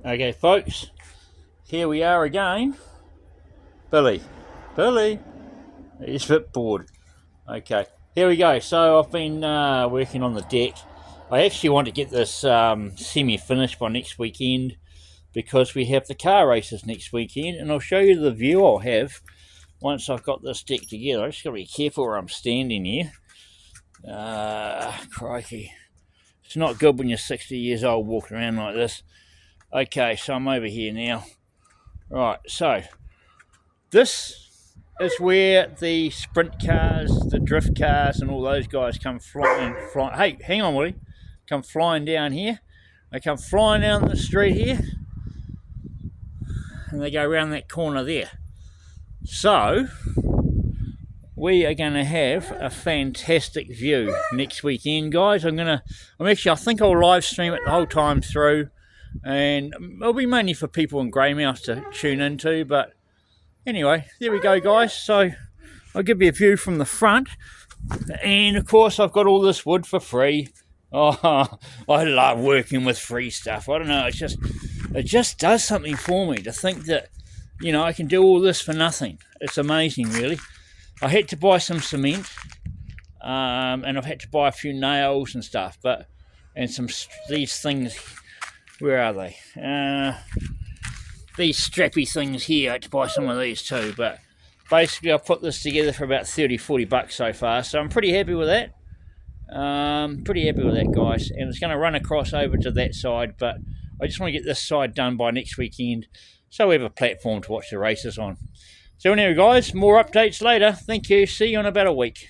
Okay, folks, here we are again. Billy, he's a bit bored. Okay, here we go. So I've been working on the deck. I actually want to get this semi-finished by next weekend because we have the car races next weekend, and I'll show you the view I'll have once I've got this deck together. I just got to be careful where I'm standing here. Crikey. It's not good when you're 60 years old walking around like this. Okay, so I'm over here now. Right, so this is where the sprint cars, the drift cars, and all those guys come flying. Hey, hang on, Willie. Come flying down here. They come flying down the street here, and they go around that corner there. So we are going to have a fantastic view next weekend, guys. I think I'll live stream it the whole time through, and it'll be mainly for people in Greymouth to tune into. But anyway, there we go, guys. So I'll give you a view from the front, and of course I've got all this wood for free. Oh, I love working with free stuff. I don't know, it just does something for me to think that, you know, I can do all this for nothing. It's amazing, really. I had to buy some cement, and I've had to buy a few nails and stuff, and these things. Where are they? These strappy things here. I had to buy some of these too, but basically I've put this together for about 30-40 bucks so far, so I'm pretty happy with that. Guys, and it's going to run across over to that side, but I just want to get this side done by next weekend so we have a platform to watch the races on. So anyway, guys, more updates later. Thank you. See you in about a week.